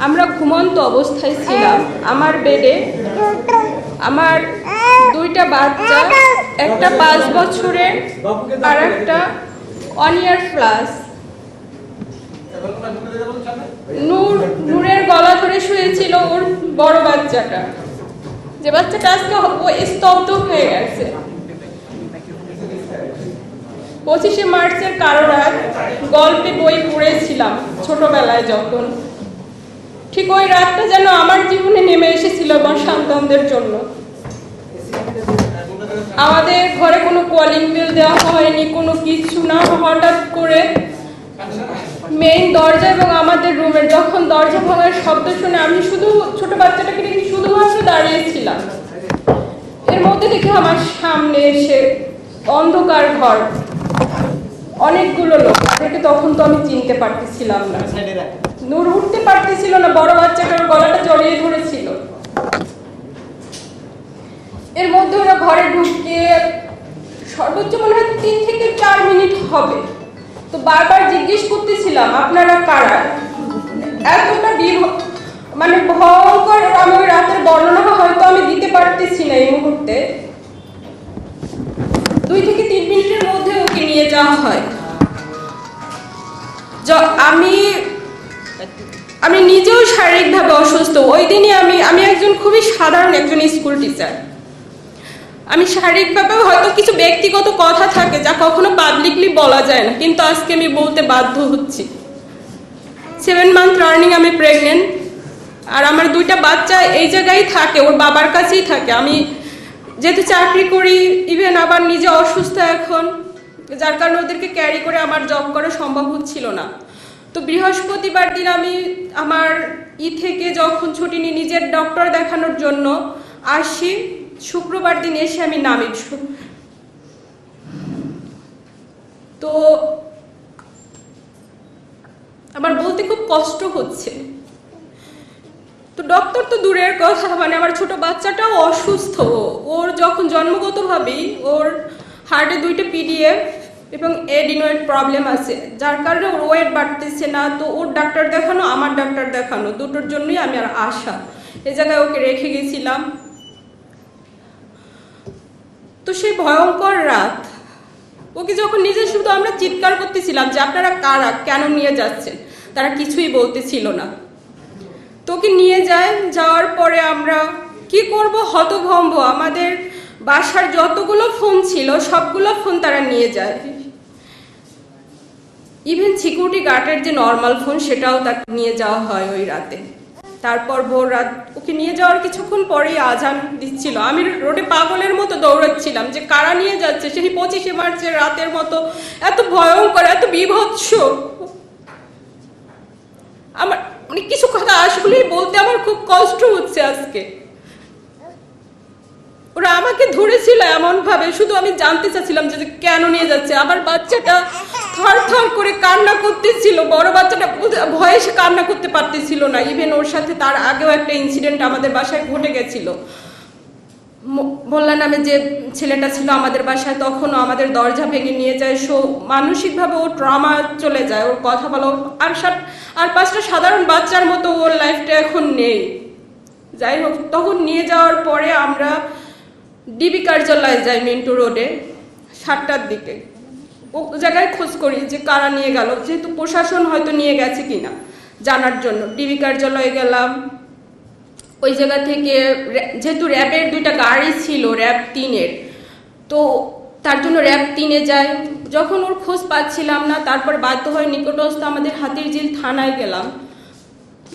আমরা ঘুমন্ত অবস্থায় ছিলাম। আমার বেডে আমার দুইটা বাচ্চা, একটা 5 বছরের আর একটা 1 year প্লাস। নূরের গলা ধরে শুয়েছিল ওর বড় বাচ্চাটা, যে বাচ্চাটা আজকে স্তব্ধ হয়ে গেছে। 25শে মার্চের কারো রাত গল্পে বই পড়েছিলাম ছোটবেলায় যখন, ঠিক ওই রাতটা যেন আমার জীবনে নেমে এসেছিল আমার সন্তানদের জন্য। আমাদের ঘরে কোনো কলিং বেল দেওয়া হয়নি, কোনো কিছু না। হঠাৎ করে মেইন দরজা এবং আমাদের রুমের যখন দরজা ভাঙার শব্দ শুনে আমি শুধু ছোট বাচ্চাটাকে দেখে শুধুমাত্র দাঁড়িয়েছিলাম। এর মধ্যে দেখে আমার সামনে এসে অন্ধকার ঘর, অনেকগুলো লোক, তাদেরকে তখন তো আমি চিনতে পারতেছিলাম না। নূর উঠতে পারতেছিল না, বড় বাচ্চাটার গলাটা জড়িয়ে ধরেছিল। এর মধ্যে ওরা ঘরে ঢুকে সর্বোচ্চ মনে হয় 3 থেকে 4 মিনিট হবে। তো বারবার জিজ্ঞেস করতেছিলাম আপনারা কারা। এতটা মানে ভয়ঙ্কর, আমি ওই রাতের বর্ণনা হয়তো আমি দিতে পারতেছি না এই মুহূর্তে। 2 থেকে 3 মিনিটের মধ্যে ওকে নিয়ে যাওয়া হয়। আমি নিজেও শারীরিকভাবে অসুস্থ। ওই দিনই আমি একজন খুবই সাধারণ একজন স্কুল টিচার। আমি শারীরিকভাবে হয়তো কিছু ব্যক্তিগত কথা থাকে যা কখনো পাবলিকলি বলা যায় না, কিন্তু আজকে আমি বলতে বাধ্য হচ্ছি। 7 মান্থ রানিং আমি প্রেগনেন্ট, আর আমার 2টা বাচ্চা এই জায়গায় থাকে, ওর বাবার কাছেই থাকে। আমি যেহেতু চাকরি করি, ইভেন আবার নিজে অসুস্থ এখন, যার কারণে ওদেরকে ক্যারি করে আমার জব করা সম্ভব হচ্ছিল না। তো বৃহস্পতিবার দিন আমি আমার থেকে যখন ছুটি নিয়ে নিজের ডক্টর দেখানোর জন্য আসি, শুক্রবার দিন এসে আমি নামি। তো আমার বলতে খুব কষ্ট হচ্ছে। তো ডক্টর তো দূরের কথা, মানে আমার ছোট বাচ্চাটাও অসুস্থ। ওর যখন জন্মগতভাবেই ওর হার্টে 2টা পিডিএফ এবং এডিনয়েড প্রবলেম আছে, যার কারণে ওর ওয়েট বাড়তেছে না। তো ওর ডাক্তার দেখানো, আমার ডাক্তার দেখানো, দুটোর জন্যই আমি আর আসা। এ জায়গায় ওকে রেখে গেছিলাম। তো সেই ভয়ঙ্কর রাত, ওকে যখন নিজে শুধু আমরা চিৎকার করতেছিলাম যে আপনারা কারা, কেন নিয়ে যাচ্ছেন, তারা কিছুই বলতেছিল না। তোকে নিয়ে যায়, যাওয়ার পরে আমরা কি করব, হতভম্ব। আমাদের বাসার যতগুলো ফোন ছিল সবগুলো ফোন তারা নিয়ে যায়। ইভেন সিকিউরিটি গার্ডের যে নর্মাল ফোন সেটাও তাকে নিয়ে যাওয়া হয় ওই রাতে। তারপর ভোর রাত ওকে নিয়ে যাওয়ার কিছুক্ষণ পরেই আজান দিচ্ছিল। আমি রোডে পাগলের মতো দৌড়াচ্ছিলাম যে কারা নিয়ে যাচ্ছে। সেই 25শে মার্চের রাতের মতো এত ভয়ঙ্কর, এত বীভৎস। আমার মানে কিছু কথা আসলেই বলতে আমার খুব কষ্ট হচ্ছে আজকে। ওরা আমাকে ধরেছিল এমন ভাবে, শুধু আমি জানতে চাচ্ছিলাম যে কেন নিয়ে যাচ্ছে। আবার বাচ্চাটা থর থর করে কান্না করতেছিল, বড় বাচ্চাটা ভয়ে সে কান্না করতে পারতেছিল না। ইভেন ওর সাথে তার আগেও একটা ইনসিডেন্ট আমাদের বাসায় ঘটে গেছিল। মোল্লা নামে যে ছেলেটা ছিল আমাদের বাসায়, তখনও আমাদের দরজা ভেঙে নিয়ে যায়। মানসিকভাবে ও ট্রমা চলে যায়, ওর কথা বলো। আর 5টা সাধারণ বাচ্চার মতো ওর লাইফটা এখন নেই। যাই হোক, তখন নিয়ে যাওয়ার পরে আমরা ডিবি কার্যালয়ে যাই মিন্টু রোডে 7টার দিকে। ও জায়গায় খোঁজ করি যে কারা নিয়ে গেল, যেহেতু প্রশাসন হয়তো নিয়ে গেছে কিনা জানার জন্য ডিবি কার্যালয়ে গেলাম। ওই জায়গা থেকে যেহেতু র্যাবের 2টা গাড়ি ছিল, র্যাব 3-এর, তো তার জন্য র্যাব 3-এ যায়। যখন ওর খোঁজ পাচ্ছিলাম না, তারপর বাধ্য হয়ে নিকটস্থ আমাদের হাতিরঝিল থানায় গেলাম।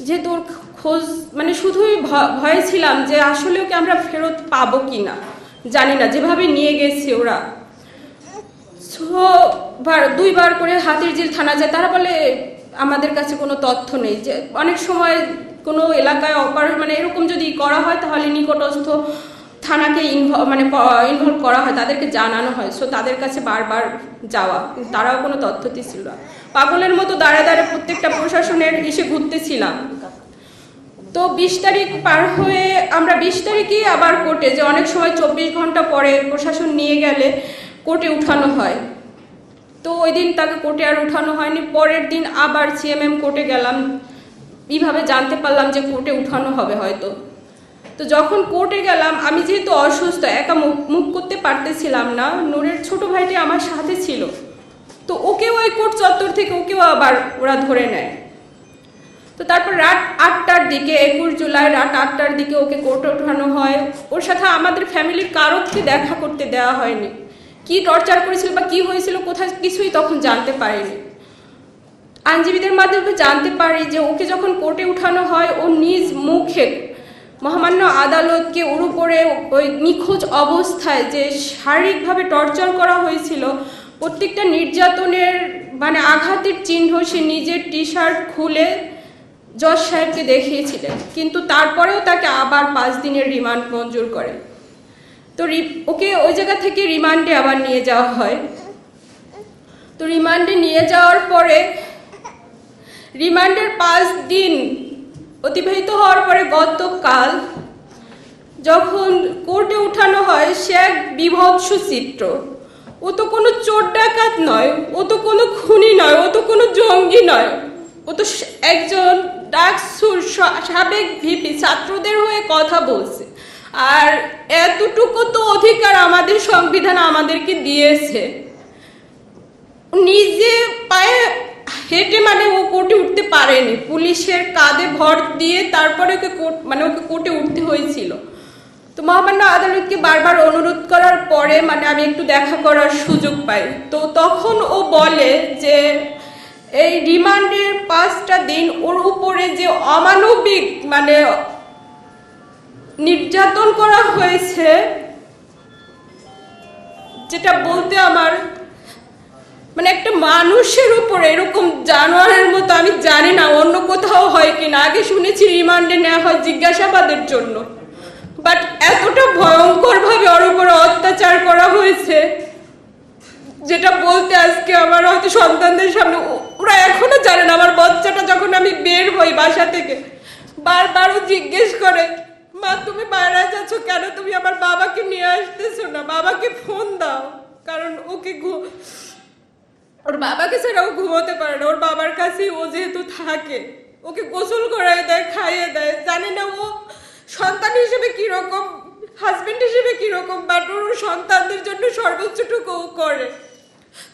যেহেতু ওর খোঁজ মানে শুধুই ভয়ে ছিলাম যে আসলে ওকে আমরা ফেরত পাবো কিনা, জানি না, যেভাবে নিয়ে গেছে ওরা। 2বার করে হাতিরঝিল থানা যায়। তারা বলে আমাদের কাছে কোনো তথ্য নেই। যে অনেক সময় কোনো এলাকায় মানে এরকম যদি করা হয় তাহলে নিকটস্থ থানাকে ইনভলভ করা হয়, তাদেরকে জানানো হয়। সো তাদের কাছে বারবার যাওয়া, তারাও কোনো তথ্য দিচ্ছিল না। পাগলের মতো দাঁড়ে দাঁড়ে প্রত্যেকটা প্রশাসনের এসে ঘুরতেছিলাম। তো 20 তারিখ পার হয়ে আমরা 20 তারিখেই আবার কোর্টে, যে অনেক সময় 24 ঘন্টা পরে প্রশাসন নিয়ে গেলে কোর্টে উঠানো হয়। তো ওই দিন তাকে কোর্টে আর উঠানো হয়নি। পরের দিন আবার সিএমএম কোর্টে গেলাম এইভাবে জানতে পারলাম যে কোর্টে উঠানো হবে হয়তো। তো যখন কোর্টে গেলাম, আমি যেহেতু অসুস্থ, একা মুভ করতে পারতেছিলাম না, নূরের ছোট ভাইটি আমার সাথে ছিল। তো ওকেও ওই কোর্ট চত্বর থেকে ওকেও আবার ওরা ধরে নেয়। তো তারপর রাত 8টার দিকে, 21 জুলাই রাত 8টার দিকে ওকে কোর্টে ওঠানো হয়। ওর সাথে আমাদের ফ্যামিলির কারোকে দেখা করতে দেওয়া হয়নি। কি টর্চার করেছিল বা কি হয়েছিল কোথায় কিছুই তখন জানতে পারিনি। আইনজীবীদের মাধ্যমে জানতে পারি যে ওকে যখন কোর্টে উঠানো হয়, ও নিজ মুখে মহামান্য আদালতকে ওর উপরে ওই নিখোঁজ অবস্থায় যে শারীরিকভাবে টর্চার করা হয়েছিল, প্রত্যেকটা নির্যাতনের মানে আঘাতের চিহ্ন সে নিজের টি শার্ট খুলে জজ সাহেবকে দেখিয়েছিলেন। কিন্তু তারপরেও তাকে আবার 5 দিনের রিমান্ড মঞ্জুর করে। তো ওকে ওই জায়গা থেকে রিমান্ডে আবার নিয়ে যাওয়া হয়। তো রিমান্ডে নিয়ে যাওয়ার পরে রিমান্ডের 5 দিন অতিবাহিত হওয়ার পরে গতকাল যখন কোর্টে উঠানো হয়, সে এক বিভৎস চিত্র। ও তো কোনো চোর ডাকাত নয়, ও তো কোনো খুনি নয়, ও তো কোনো জঙ্গি নয়, ও তো একজন ডাকসুর সাবেক ভিপি, ছাত্রদের হয়ে কথা বলছে। আর এতটুকু তো অধিকার আমাদের সংবিধান আমাদেরকে দিয়েছে। নিজে পায়ে হেঁটে মানে ও কোর্টে উঠতে পারেনি, পুলিশের কাঁধে ভর দিয়ে তারপরে ওকে কোর্টে উঠতে হয়েছিল। তো মহামান্য আদালতকে বারবার অনুরোধ করার পরে মানে আমি একটু দেখা করার সুযোগ পাই। তো তখন ও বলে যে এই রিমান্ডের 5টা দিন ওর উপরে যে অমানবিক মানে নির্যাতন করা হয়েছে, যেটা বলতে আমার মানে একটা মানুষের উপরে এরকম জানোয়ারের মতো, আমি জানি না অন্য কোথাও হয় কিনা। আগে শুনেছি রিমান্ডে নেওয়া হয় জিজ্ঞাসাবাদের জন্য, বাট এতটা ভয়ঙ্কর ভাবে ওর উপরে অত্যাচার করা হয়েছে যেটা বলতে আজকে আমার হয়তো সন্তানদের সামনে, ওরা এখনো জানে না। আমার বাচ্চাটা যখন আমি বের হই বাসা থেকে, বারবারও জিজ্ঞেস করে, মা তুমি বাইরে যাচ্ছ কেন, তুমি আমার বাবাকে নিয়ে আসতেছো না, বাবাকে ফোন দাও। কারণ ওকে ওর বাবাকে ছাড়া ও ঘুমোতে পারে না, ওর বাবার কাছে ও যেহেতু থাকে, ওকে গোসল করায় দেয়, খাইয়ে দেয়। জানি না ও সন্তান হিসেবে কিরকম, হাজবেন্ড হিসেবে কিরকম, বাট ওর সন্তানদের জন্য সর্বোচ্চটুকু ও করে।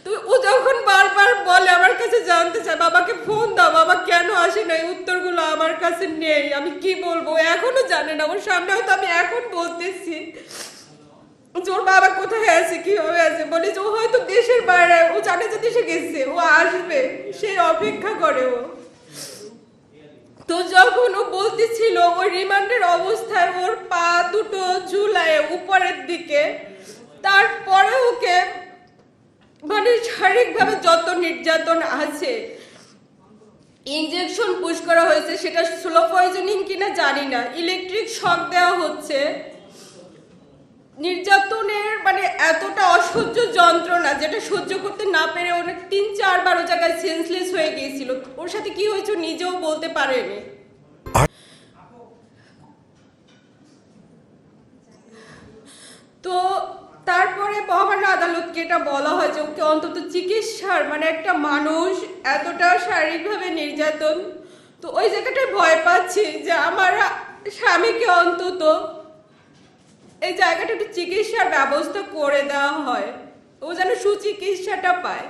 তো ও যখন বারবার বলে, আমার কাছে জানতে চায়, বাবাকে ফোন দাও, বাবা কেন আসে না, এই উত্তরগুলো আমার কাছে নেই। আমি কি বলবো, এখনো জানে না। ওর সামনে হয়তো আমি এখন বলতেছি ওর বাবা কোথায় আছে, কিভাবে আছে, বলি যে ও হয়তো দেশের বাইরে, ও জানে যে দেশে গেছে, ও আসবে, সে অপেক্ষা করে ও। তো যখন ও বলতেছিল ওই রিমান্ডের অবস্থায় ওর পা দুটো ঝুলায় উপরের দিকে, তারপরে ওকে মানে শারীরিকভাবে যত নির্যাতন আছে, ইনজেকশন পুশ করা হয়েছে, সেটা স্লো পয়জনিং কিনা জানি না, ইলেকট্রিক শক দেওয়া হচ্ছে। নির্যাতনের মানে এতটা অসহ্য যন্ত্রণা যেটা সহ্য করতে না পেরে অনেক 3-4 বার ও জায়গায় সেন্সলেস হয়ে গিয়েছিল। ওর সাথে কি হয়েছে নিজেও বলতে পারেনি। তো তারপরে মহামান্য আদালতকে এটা বলা হয় যে ওকে অন্তত চিকিৎসার মানে একটা মানুষ এতটা শারীরিকভাবে নির্যাতন, তো ওই জায়গাটায় ভয় পাচ্ছি যে আমার স্বামীকে অন্তত এই জায়গাটা একটু চিকিৎসার ব্যবস্থা করে দেওয়া হয়, ও যেন সুচিকিৎসাটা পায়।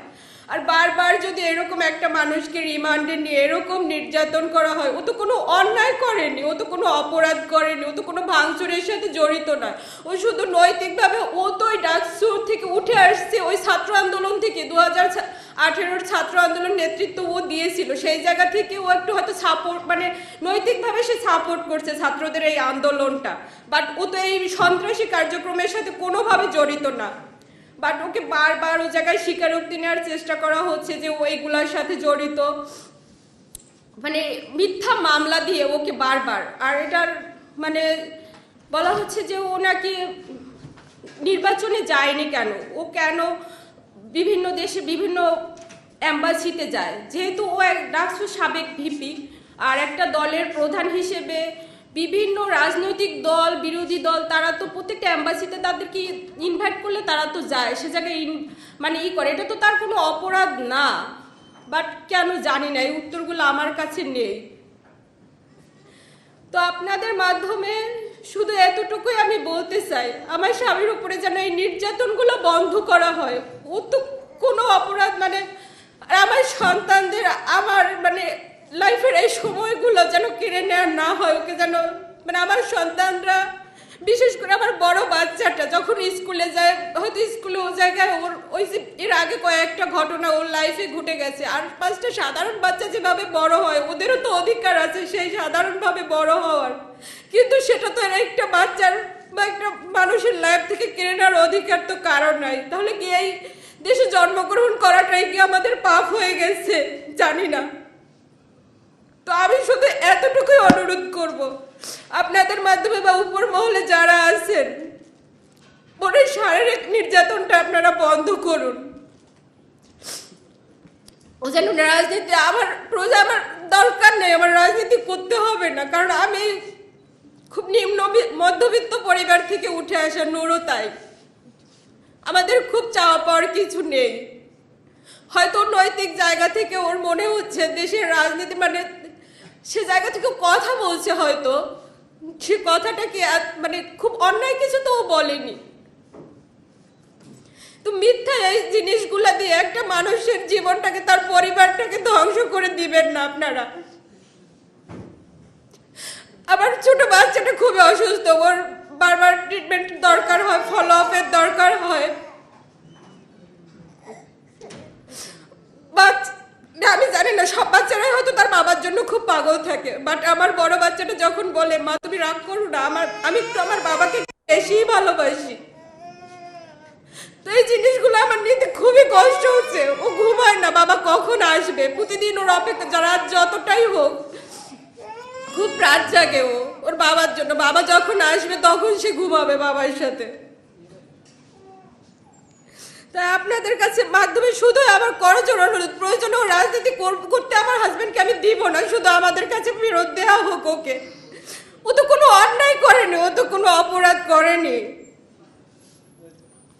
আর বারবার যদি এরকম একটা মানুষকে রিমান্ডে নিয়ে এরকম নির্যাতন করা হয়, ও তো কোনো অন্যায় করেনি, ও তো কোনো অপরাধ করেনি, ও তো কোনো ভাঙচুরের সাথে জড়িত নয়, ও শুধু নৈতিকভাবে ও তো ওই ডাকসুর থেকে উঠে আসছে, ওই ছাত্র আন্দোলন থেকে 2018 ছাত্র আন্দোলন নেতৃত্ব ও দিয়েছিল, সেই জায়গা থেকে ও একটু হয়তো সাপোর্ট মানে নৈতিকভাবে সে সাপোর্ট করছে ছাত্রদের এই আন্দোলনটা, বাট ও তো এই সন্ত্রাসী কার্যক্রমের সাথে কোনোভাবে জড়িত না। বাট ওকে বারবার ও জায়গায় স্বীকারোক্তি নেওয়ার চেষ্টা করা হচ্ছে যে ও এইগুলার সাথে জড়িত, মানে মিথ্যা মামলা দিয়ে ওকে বারবার। আর এটার মানে বলা হচ্ছে যে ও নাকি নির্বাচনে যায়নি কেন, ও কেন বিভিন্ন দেশে বিভিন্ন অ্যাম্বাসিতে যায়, যেহেতু ও এক ডাকসুর সাবেক ভিপি আর একটা দলের প্রধান হিসেবে বিভিন্ন রাজনৈতিক দল বিরোধী দল তারা তো প্রত্যেকটা অ্যাম্বাসিতে তাদেরকে ইনভাইট করলে তারা তো যায়, সে জায়গায় মানে করে, এটা তো তার কোনো অপরাধ না। বাট কেন জানি না, এই উত্তরগুলো আমার কাছে নেই। তো আপনাদের মাধ্যমে শুধু এতটুকুই আমি বলতে চাই, আমার স্বামীর উপরে যেন এই নির্যাতনগুলো বন্ধ করা হয়। ও তো কোনো অপরাধ মানে, আর আমার সন্তানদের আমার মানে লাইফের এই সময়গুলো যেন কেড়ে নেওয়া না হয়। ওকে যেন মানে আমার সন্তানরা, বিশেষ করে আমার বড় বাচ্চাটা যখন স্কুলে যায়, হয়তো স্কুলে ও জায়গায় ওর ওই যে এর আগে কয়েকটা ঘটনা ওর লাইফে ঘটে গেছে, আর 5টা সাধারণ বাচ্চা যেভাবে বড় হয় ওদেরও তো অধিকার আছে সেই সাধারণভাবে বড় হওয়ার, কিন্তু সেটা তো একটা বাচ্চার বা একটা মানুষের লাইফ থেকে কেড়ে নেওয়ার অধিকার তো কারণ নাই। তাহলে কি এই দেশে জন্মগ্রহণ করাটাই কি আমাদের পাপ হয়ে গেছে? জানি না। তো আমি শুধু এতটুকুই অনুরোধ করব, আপনাদের মাধ্যমে বা উপর মহলে যারা আছেন, ওর শারীরিক নির্যাতনটা আপনারা বন্ধ করুন। ও যেন রাজনীতি, আমার প্রজা আমার দরকার নেই, আমার রাজনীতি করতে হবে না, কারণ আমি খুব নিম্ন মধ্যবিত্ত পরিবার থেকে উঠে আসা, নুরও তাই। আমাদের খুব চাওয়া পাওয়ার কিছু নেই। হয়তো নৈতিক জায়গা থেকে ওর মনে হচ্ছে দেশের রাজনীতি মানে সে জায়গা থেকে কথা বলছে, হয়তো সে কথাটা কি মানে খুব অন্যায় কিছু তো ও বলেনি। তো মিথ্যা এই জিনিসগুলা দিয়ে একটা মানুষের জীবনটাকে, তার পরিবারটাকে ধ্বংস করে দিবেন না আপনারা। আবার ছোট বাচ্চাটা খুবই অসুস্থ, ওর বারবার ট্রিটমেন্ট দরকার হয়, ফলো আপের দরকার হয়। আমি জানি না, সব বাচ্চারাই হয়তো তার বাবার জন্য খুব পাগল থাকে, বাট আমার বড় বাচ্চাটা যখন বলে মা তুমি রাগ করো না, আমি একটু আমার বাবাকে বেশিই ভালোবাসি, তো এই জিনিসগুলো আমার নিতে খুবই কষ্ট হচ্ছে। ও ঘুমায় না, বাবা কখন আসবে, প্রতিদিন ওর অপেক্ষা, রাত যতটাই হোক খুব রাত জাগে ও ওর বাবার জন্য। বাবা যখন আসবে তখন সে ঘুমাবে বাবার সাথে। তাই আপনাদের কাছে মাধ্যমে শুধু আমার করজোর অনুরোধ, প্রয়োজনে রাজনীতি করতে আমার হাজবেন্ডকে আমি দিব না, শুধু আমাদের কাছে ফেরত দেওয়া হোক ওকে। ও তো কোনো অন্যায় করেনি, ও তো কোনো অপরাধ করেনি,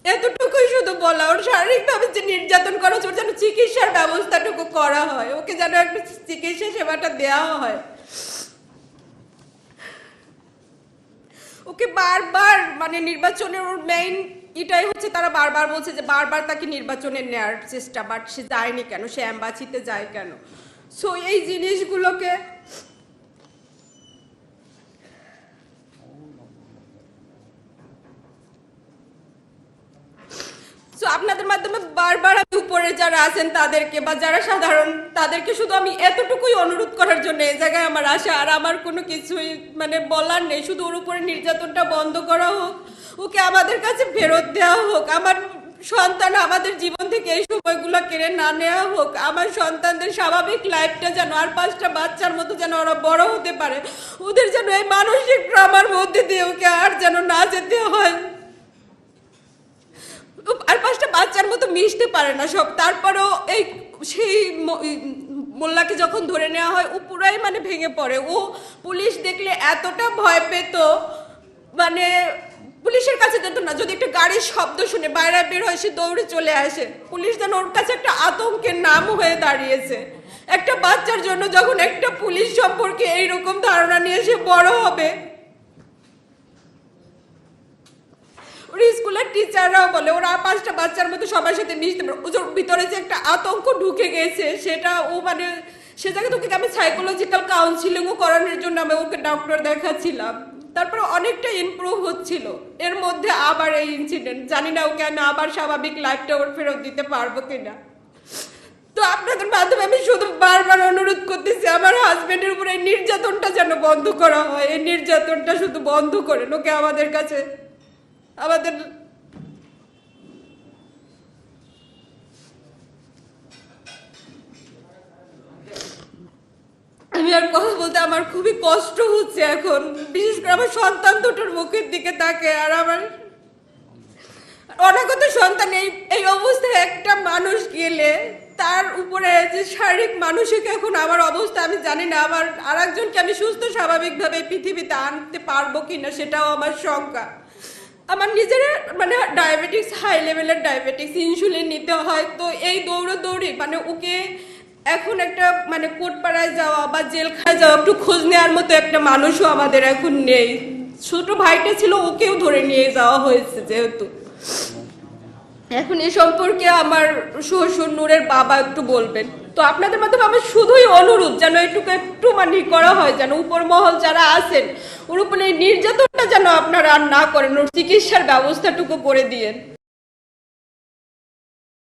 এতটুকুই শুধু বলা। ওর শারীরিকভাবে যে নির্যাতন করা হচ্ছে, ওর যেন চিকিৎসার ব্যবস্থাটুকু করা হয়, ওকে যেন একটু চিকিৎসা সেবাটা দেওয়া হয়। ওকে বারবার মানে নির্বাচনের ওর মেইন এটাই হচ্ছে, তারা বারবার বলছে যে বারবার তাকে নির্বাচনে নেওয়ার চেষ্টা, বাট সে যায়নি কেন, সে অ্যাম্বাসিতে যায় কেন? সো এই জিনিসগুলোকে আপনাদের মাধ্যমে বারবার আমি উপরে যারা আছেন তাদেরকে বা যারা সাধারণ তাদেরকে শুধু আমি এতটুকুই অনুরোধ করার জন্য এই জায়গায় আমার আসা, আর আমার কোনো কিছুই মানে বলার নেই। শুধু ওর উপরে নির্যাতনটা বন্ধ করা হোক, ওকে আমাদের কাছে ফেরত দেওয়া হোক, আমার সন্তান আমাদের জীবন থেকে এই সময়গুলো কেড়ে না নেওয়া হোক, আমার সন্তানদের স্বাভাবিক লাইফটা যেন আর 5টা বাচ্চার মতো যেন ওরা বড় হতে পারে, ওদের যেন এই মানসিক ট্রমার মধ্যে দিয়ে ওকে আর যেন না যেতে হয়, আর 5টা বাচ্চার মতো মিশতে পারে না সব। তারপরেও এই সেই মোল্লাকে যখন ধরে নেওয়া হয় ও পুরাই মানে ভেঙে পড়ে। ও পুলিশ দেখলে এতটা ভয় পেত, মানে পুলিশের কাছে যেত না, যদি একটা গাড়ির শব্দ শুনে বাইরে বের হয় সে দৌড়ে চলে আসে। পুলিশ যেন ওর কাছে একটা আতঙ্কের নাম হয়ে দাঁড়িয়েছে। একটা বাচ্চার জন্য যখন একটা পুলিশ সম্পর্কে এইরকম ধারণা নিয়ে সে বড় হবে, স্কুলের টিচাররাও বলে ওরা 5টা বাচ্চার মতো সবার সাথে মিশতে পারে, ওর ভিতরে যে একটা আতঙ্ক ঢুকে গেছে সেটা ও মানে সে জায়গায় তোকে আমি সাইকোলজিক্যাল কাউন্সিলিংও করানোর জন্য আমি ওকে ডক্টর দেখাচ্ছিলাম, তারপরে অনেকটা ইমপ্রুভ হচ্ছিল। এর মধ্যে আবার এই ইনসিডেন্ট, জানি না ওকে আমি আবার স্বাভাবিক লাইফটা ওর ফেরত দিতে পারবো কিনা। তো আপনাদের মাধ্যমে আমি শুধু বারবার অনুরোধ করতেছি আমার হাজবেন্ডের উপরে এই নির্যাতনটা যেন বন্ধ করা হয়, এই নির্যাতনটা শুধু বন্ধ করেন, ওকে আমাদের কাছে আমাদের আমি আর কথা বলতে আমার খুবই কষ্ট হচ্ছে এখন, বিশেষ করে আমার সন্তান দুটোর মুখের দিকে তাকে, আর আমার অনাগত সন্তান এই অবস্থায় একটা মানুষ গেলে তার উপরে যে শারীরিক মানসিক এখন আমার অবস্থা আমি জানি না, আমার আর একজনকে আমি সুস্থ স্বাভাবিকভাবে পৃথিবীতে আনতে পারবো কিনা সেটাও আমার শঙ্কা। আমার নিজের মানে ডায়াবেটিক্স, হাই লেভেলের ডায়াবেটিক্স, ইনসুলিন নিতে হয়, তো এই দৌড়াদৌড়ি মানে ওকে এখন একটা মানে কোটপাড়ায় যাওয়া বা জেলখানায় যাওয়া একটু খোঁজ নেওয়ার মতো একটা মানুষও আমাদের এখন নেই। ছোট ভাইটা ছিল, ওকেও ধরে নিয়ে যাওয়া হয়েছে যেহেতু। এখন এ সম্পর্কে আমার শ্বশুর নূরের বাবা একটু বলবেন। তো আপনাদের মাধ্যমে আমার শুধুই অনুরোধ যেন একটু মানে করা হয়, যেন উপর মহল যারা আছেন ওর উপরে নির্যাতনটা যেন আপনারা আর না করেন, ওর চিকিৎসার ব্যবস্থাটুকু করে দিয়েন।